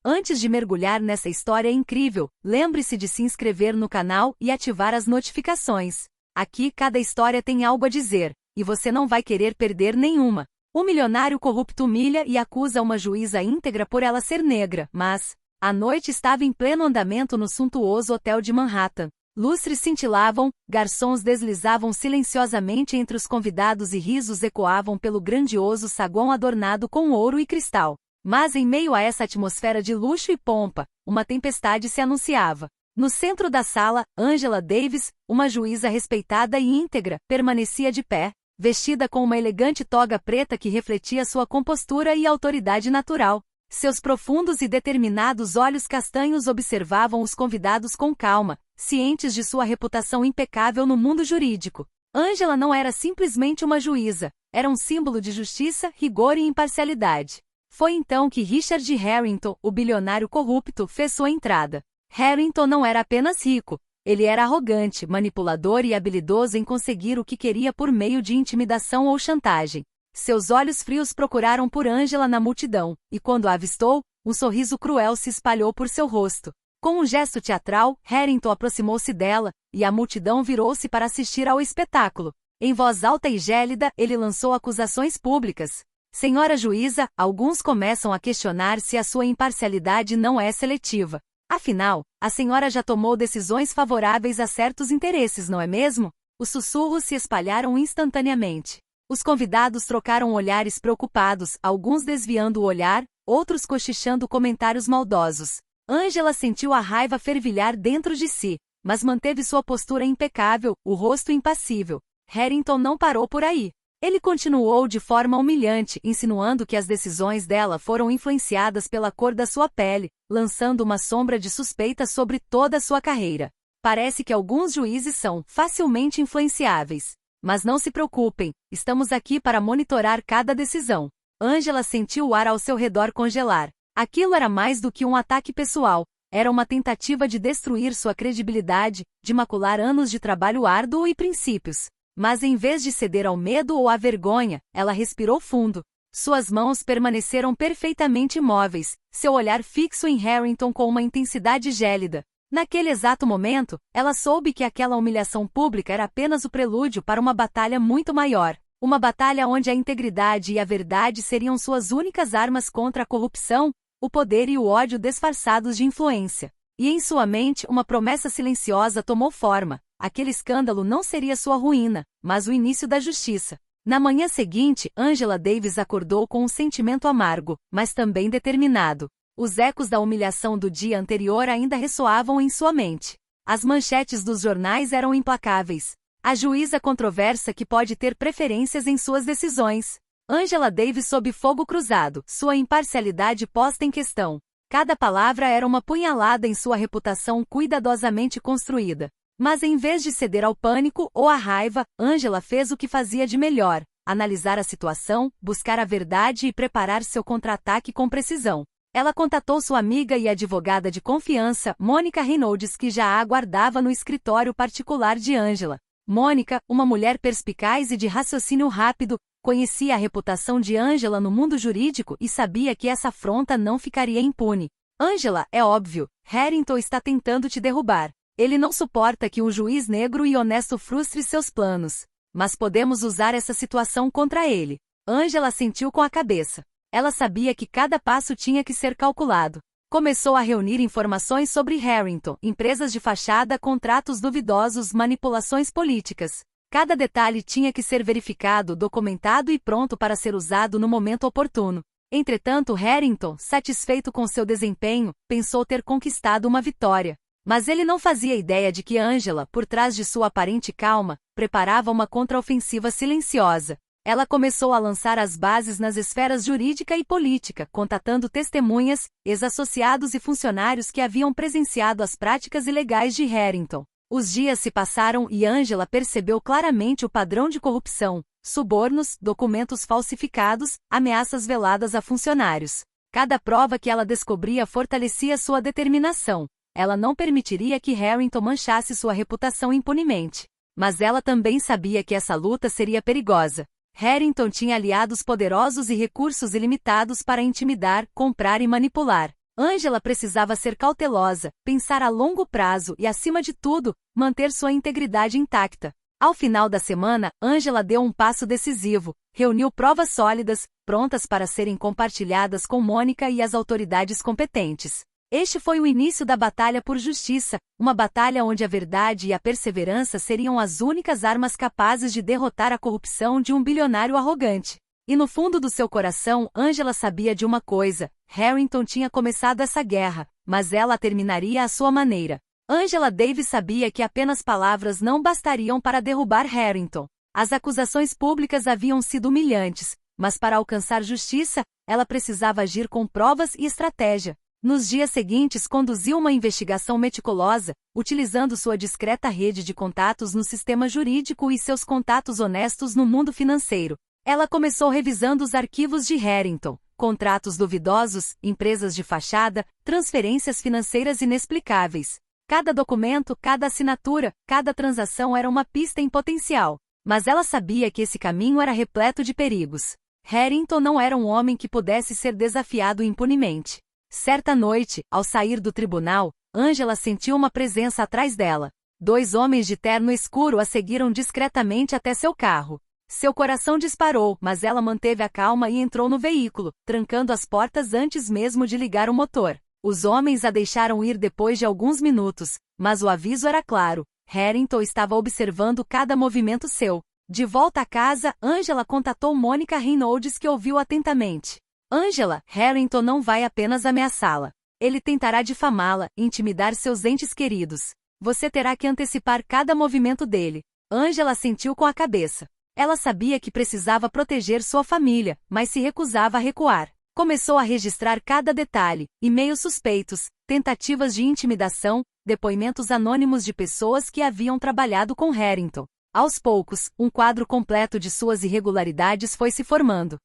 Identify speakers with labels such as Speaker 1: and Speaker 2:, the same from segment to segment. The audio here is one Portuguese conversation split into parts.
Speaker 1: Antes de mergulhar nessa história incrível, lembre-se de se inscrever no canal e ativar as notificações. Aqui cada história tem algo a dizer, e você não vai querer perder nenhuma. O milionário corrupto humilha e acusa uma juíza íntegra por ela ser negra, mas a noite estava em pleno andamento no suntuoso hotel de Manhattan. Lustres cintilavam, garçons deslizavam silenciosamente entre os convidados e risos ecoavam pelo grandioso saguão adornado com ouro e cristal. Mas em meio a essa atmosfera de luxo e pompa, uma tempestade se anunciava. No centro da sala, Angela Davis, uma juíza respeitada e íntegra, permanecia de pé, vestida com uma elegante toga preta que refletia sua compostura e autoridade natural. Seus profundos e determinados olhos castanhos observavam os convidados com calma, cientes de sua reputação impecável no mundo jurídico. Angela não era simplesmente uma juíza, era um símbolo de justiça, rigor e imparcialidade. Foi então que Richard Harrington, o bilionário corrupto, fez sua entrada. Harrington não era apenas rico, ele era arrogante, manipulador e habilidoso em conseguir o que queria por meio de intimidação ou chantagem. Seus olhos frios procuraram por Angela na multidão, e quando a avistou, um sorriso cruel se espalhou por seu rosto. Com um gesto teatral, Harrington aproximou-se dela, e a multidão virou-se para assistir ao espetáculo. Em voz alta e gélida, ele lançou acusações públicas. Senhora juíza, alguns começam a questionar se a sua imparcialidade não é seletiva. Afinal, a senhora já tomou decisões favoráveis a certos interesses, não é mesmo? Os sussurros se espalharam instantaneamente. Os convidados trocaram olhares preocupados, alguns desviando o olhar, outros cochichando comentários maldosos. Angela sentiu a raiva fervilhar dentro de si, mas manteve sua postura impecável, o rosto impassível. Harrington não parou por aí. Ele continuou de forma humilhante, insinuando que as decisões dela foram influenciadas pela cor da sua pele, lançando uma sombra de suspeita sobre toda a sua carreira. Parece que alguns juízes são facilmente influenciáveis. Mas não se preocupem, estamos aqui para monitorar cada decisão. Angela sentiu o ar ao seu redor congelar. Aquilo era mais do que um ataque pessoal, era uma tentativa de destruir sua credibilidade, de macular anos de trabalho árduo e princípios. Mas em vez de ceder ao medo ou à vergonha, ela respirou fundo. Suas mãos permaneceram perfeitamente imóveis, seu olhar fixo em Harrington com uma intensidade gélida. Naquele exato momento, ela soube que aquela humilhação pública era apenas o prelúdio para uma batalha muito maior. Uma batalha onde a integridade e a verdade seriam suas únicas armas contra a corrupção, o poder e o ódio disfarçados de influência. E em sua mente uma promessa silenciosa tomou forma. Aquele escândalo não seria sua ruína, mas o início da justiça. Na manhã seguinte, Angela Davis acordou com um sentimento amargo, mas também determinado. Os ecos da humilhação do dia anterior ainda ressoavam em sua mente. As manchetes dos jornais eram implacáveis. A juíza controversa que pode ter preferências em suas decisões. Angela Davis sob fogo cruzado, sua imparcialidade posta em questão. Cada palavra era uma punhalada em sua reputação cuidadosamente construída. Mas em vez de ceder ao pânico ou à raiva, Angela fez o que fazia de melhor: analisar a situação, buscar a verdade e preparar seu contra-ataque com precisão. Ela contatou sua amiga e advogada de confiança, Monica Reynolds, que já a aguardava no escritório particular de Angela. Monica, uma mulher perspicaz e de raciocínio rápido, conhecia a reputação de Angela no mundo jurídico e sabia que essa afronta não ficaria impune. Angela, é óbvio, Harrington está tentando te derrubar. Ele não suporta que um juiz negro e honesto frustre seus planos. Mas podemos usar essa situação contra ele. Angela assentiu com a cabeça. Ela sabia que cada passo tinha que ser calculado. Começou a reunir informações sobre Harrington, empresas de fachada, contratos duvidosos, manipulações políticas. Cada detalhe tinha que ser verificado, documentado e pronto para ser usado no momento oportuno. Entretanto, Harrington, satisfeito com seu desempenho, pensou ter conquistado uma vitória. Mas ele não fazia ideia de que Angela, por trás de sua aparente calma, preparava uma contraofensiva silenciosa. Ela começou a lançar as bases nas esferas jurídica e política, contatando testemunhas, ex-associados e funcionários que haviam presenciado as práticas ilegais de Harrington. Os dias se passaram e Angela percebeu claramente o padrão de corrupção: subornos, documentos falsificados, ameaças veladas a funcionários. Cada prova que ela descobria fortalecia sua determinação. Ela não permitiria que Harrington manchasse sua reputação impunemente. Mas ela também sabia que essa luta seria perigosa. Harrington tinha aliados poderosos e recursos ilimitados para intimidar, comprar e manipular. Angela precisava ser cautelosa, pensar a longo prazo e, acima de tudo, manter sua integridade intacta. Ao final da semana, Angela deu um passo decisivo, reuniu provas sólidas, prontas para serem compartilhadas com Mônica e as autoridades competentes. Este foi o início da batalha por justiça, uma batalha onde a verdade e a perseverança seriam as únicas armas capazes de derrotar a corrupção de um bilionário arrogante. E no fundo do seu coração, Angela sabia de uma coisa: Harrington tinha começado essa guerra, mas ela a terminaria à sua maneira. Angela Davis sabia que apenas palavras não bastariam para derrubar Harrington. As acusações públicas haviam sido humilhantes, mas para alcançar justiça, ela precisava agir com provas e estratégia. Nos dias seguintes, conduziu uma investigação meticulosa, utilizando sua discreta rede de contatos no sistema jurídico e seus contatos honestos no mundo financeiro. Ela começou revisando os arquivos de Harrington, contratos duvidosos, empresas de fachada, transferências financeiras inexplicáveis. Cada documento, cada assinatura, cada transação era uma pista em potencial. Mas ela sabia que esse caminho era repleto de perigos. Harrington não era um homem que pudesse ser desafiado impunemente. Certa noite, ao sair do tribunal, Angela sentiu uma presença atrás dela. 2 homens de terno escuro a seguiram discretamente até seu carro. Seu coração disparou, mas ela manteve a calma e entrou no veículo, trancando as portas antes mesmo de ligar o motor. Os homens a deixaram ir depois de alguns minutos, mas o aviso era claro: Harrington estava observando cada movimento seu. De volta à casa, Angela contatou Mônica Reynolds, que ouviu atentamente. Angela, Harrington não vai apenas ameaçá-la. Ele tentará difamá-la, intimidar seus entes queridos. Você terá que antecipar cada movimento dele. Angela sentiu com a cabeça. Ela sabia que precisava proteger sua família, mas se recusava a recuar. Começou a registrar cada detalhe: e-mails suspeitos, tentativas de intimidação, depoimentos anônimos de pessoas que haviam trabalhado com Harrington. Aos poucos, um quadro completo de suas irregularidades foi se formando.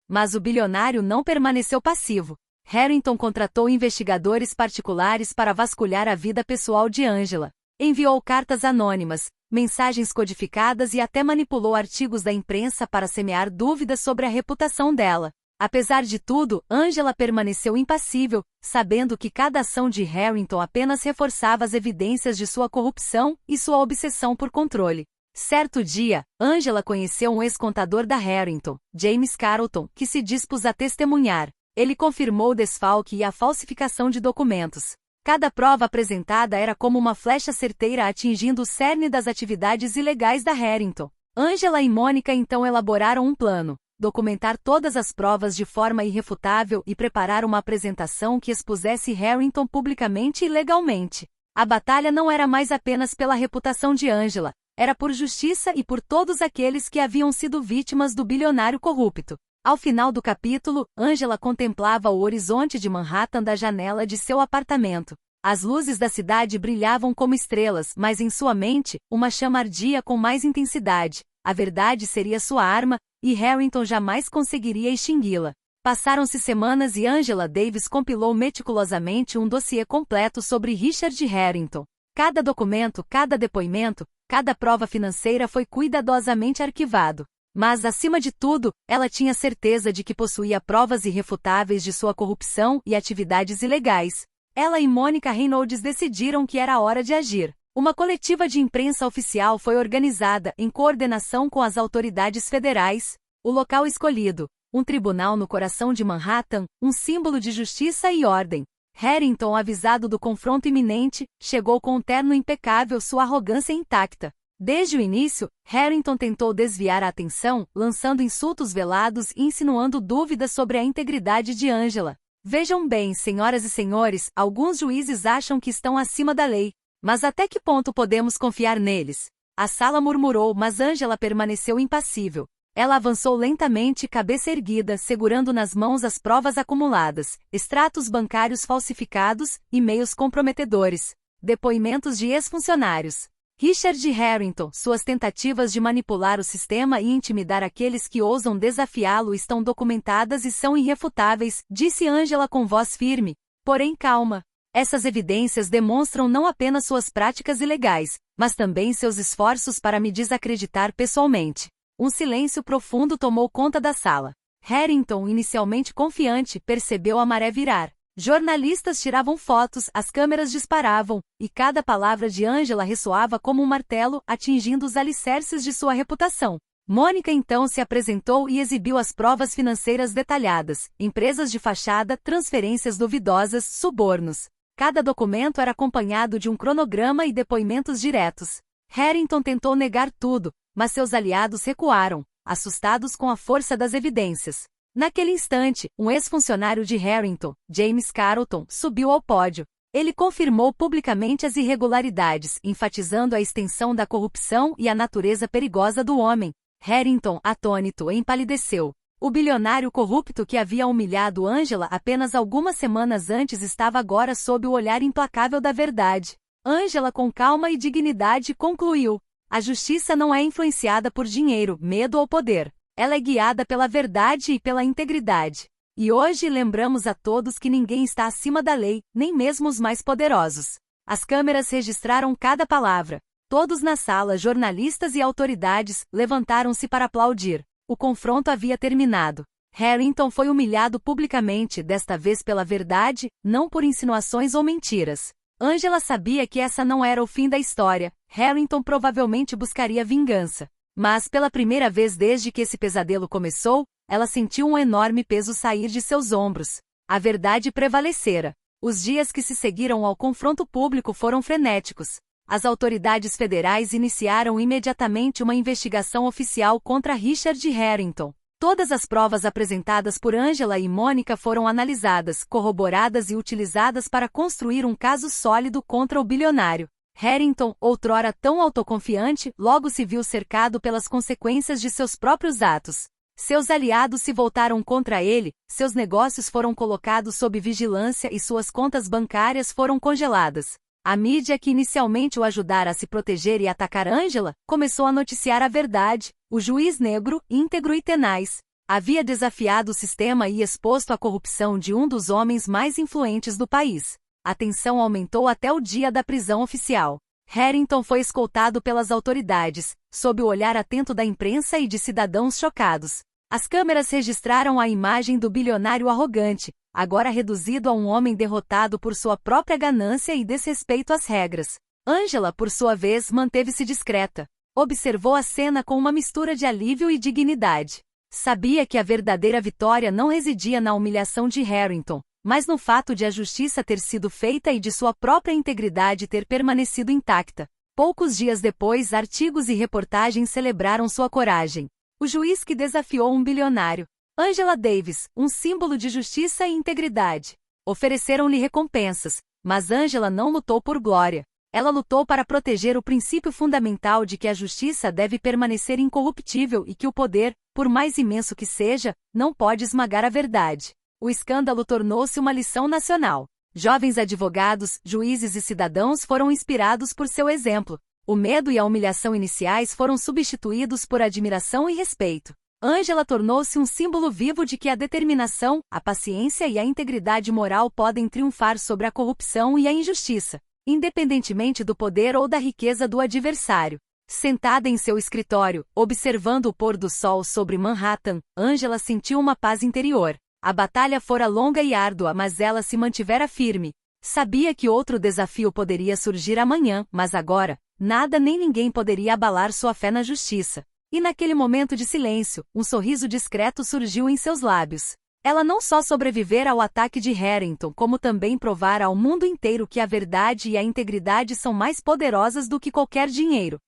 Speaker 1: Mas o bilionário não permaneceu passivo. Harrington contratou investigadores particulares para vasculhar a vida pessoal de Angela. Enviou cartas anônimas, mensagens codificadas e até manipulou artigos da imprensa para semear dúvidas sobre a reputação dela. Apesar de tudo, Angela permaneceu impassível, sabendo que cada ação de Harrington apenas reforçava as evidências de sua corrupção e sua obsessão por controle. Certo dia, Angela conheceu um ex-contador da Harrington, James Carlton, que se dispôs a testemunhar. Ele confirmou o desfalque e a falsificação de documentos. Cada prova apresentada era como uma flecha certeira atingindo o cerne das atividades ilegais da Harrington. Angela e Mônica então elaboraram um plano: documentar todas as provas de forma irrefutável e preparar uma apresentação que expusesse Harrington publicamente e legalmente. A batalha não era mais apenas pela reputação de Angela, era por justiça e por todos aqueles que haviam sido vítimas do bilionário corrupto. Ao final do capítulo, Angela contemplava o horizonte de Manhattan da janela de seu apartamento. As luzes da cidade brilhavam como estrelas, mas em sua mente, uma chama ardia com mais intensidade. A verdade seria sua arma, e Harrington jamais conseguiria extingui-la. Passaram-se semanas e Angela Davis compilou meticulosamente um dossiê completo sobre Richard Harrington. Cada documento, cada depoimento, cada prova financeira foi cuidadosamente arquivado. Mas, acima de tudo, ela tinha certeza de que possuía provas irrefutáveis de sua corrupção e atividades ilegais. Ela e Mônica Reynolds decidiram que era hora de agir. Uma coletiva de imprensa oficial foi organizada em coordenação com as autoridades federais. O local escolhido: um tribunal no coração de Manhattan, um símbolo de justiça e ordem. Harrington, avisado do confronto iminente, chegou com um terno impecável, sua arrogância intacta. Desde o início, Harrington tentou desviar a atenção, lançando insultos velados e insinuando dúvidas sobre a integridade de Angela. Vejam bem, senhoras e senhores, alguns juízes acham que estão acima da lei. Mas até que ponto podemos confiar neles? A sala murmurou, mas Angela permaneceu impassível. Ela avançou lentamente, cabeça erguida, segurando nas mãos as provas acumuladas, extratos bancários falsificados, e-mails comprometedores, depoimentos de ex-funcionários. Richard Harrington, suas tentativas de manipular o sistema e intimidar aqueles que ousam desafiá-lo estão documentadas e são irrefutáveis, disse Angela com voz firme, porém calma. Essas evidências demonstram não apenas suas práticas ilegais, mas também seus esforços para me desacreditar pessoalmente. Um silêncio profundo tomou conta da sala. Harrington, inicialmente confiante, percebeu a maré virar. Jornalistas tiravam fotos, as câmeras disparavam, e cada palavra de Angela ressoava como um martelo, atingindo os alicerces de sua reputação. Mônica então se apresentou e exibiu as provas financeiras detalhadas, empresas de fachada, transferências duvidosas, subornos. Cada documento era acompanhado de um cronograma e depoimentos diretos. Harrington tentou negar tudo, mas seus aliados recuaram, assustados com a força das evidências. Naquele instante, um ex-funcionário de Harrington, James Carlton, subiu ao pódio. Ele confirmou publicamente as irregularidades, enfatizando a extensão da corrupção e a natureza perigosa do homem. Harrington, atônito, empalideceu. O bilionário corrupto que havia humilhado Angela apenas algumas semanas antes estava agora sob o olhar implacável da verdade. Angela, com calma e dignidade, concluiu: a justiça não é influenciada por dinheiro, medo ou poder. Ela é guiada pela verdade e pela integridade. E hoje lembramos a todos que ninguém está acima da lei, nem mesmo os mais poderosos. As câmeras registraram cada palavra. Todos na sala, jornalistas e autoridades, levantaram-se para aplaudir. O confronto havia terminado. Harrington foi humilhado publicamente, desta vez pela verdade, não por insinuações ou mentiras. Angela sabia que essa não era o fim da história. Harrington provavelmente buscaria vingança. Mas, pela primeira vez desde que esse pesadelo começou, ela sentiu um enorme peso sair de seus ombros. A verdade prevalecera. Os dias que se seguiram ao confronto público foram frenéticos. As autoridades federais iniciaram imediatamente uma investigação oficial contra Richard Harrington. Todas as provas apresentadas por Angela e Mônica foram analisadas, corroboradas e utilizadas para construir um caso sólido contra o bilionário. Harrington, outrora tão autoconfiante, logo se viu cercado pelas consequências de seus próprios atos. Seus aliados se voltaram contra ele, seus negócios foram colocados sob vigilância e suas contas bancárias foram congeladas. A mídia que inicialmente o ajudara a se proteger e atacar Angela, começou a noticiar a verdade. O juiz negro, íntegro e tenaz, havia desafiado o sistema e exposto a corrupção de um dos homens mais influentes do país. A tensão aumentou até o dia da prisão oficial. Harrington foi escoltado pelas autoridades, sob o olhar atento da imprensa e de cidadãos chocados. As câmeras registraram a imagem do bilionário arrogante, agora reduzido a um homem derrotado por sua própria ganância e desrespeito às regras. Angela, por sua vez, manteve-se discreta. Observou a cena com uma mistura de alívio e dignidade. Sabia que a verdadeira vitória não residia na humilhação de Harrington, mas no fato de a justiça ter sido feita e de sua própria integridade ter permanecido intacta. Poucos dias depois, artigos e reportagens celebraram sua coragem. O juiz que desafiou um bilionário. Angela Davis, um símbolo de justiça e integridade. Ofereceram-lhe recompensas, mas Angela não lutou por glória. Ela lutou para proteger o princípio fundamental de que a justiça deve permanecer incorruptível e que o poder, por mais imenso que seja, não pode esmagar a verdade. O escândalo tornou-se uma lição nacional. Jovens advogados, juízes e cidadãos foram inspirados por seu exemplo. O medo e a humilhação iniciais foram substituídos por admiração e respeito. Angela tornou-se um símbolo vivo de que a determinação, a paciência e a integridade moral podem triunfar sobre a corrupção e a injustiça, independentemente do poder ou da riqueza do adversário. Sentada em seu escritório, observando o pôr do sol sobre Manhattan, Angela sentiu uma paz interior. A batalha fora longa e árdua, mas ela se mantivera firme. Sabia que outro desafio poderia surgir amanhã, mas agora, nada nem ninguém poderia abalar sua fé na justiça. E naquele momento de silêncio, um sorriso discreto surgiu em seus lábios. Ela não só sobrevivera ao ataque de Harrington, como também provara ao mundo inteiro que a verdade e a integridade são mais poderosas do que qualquer dinheiro.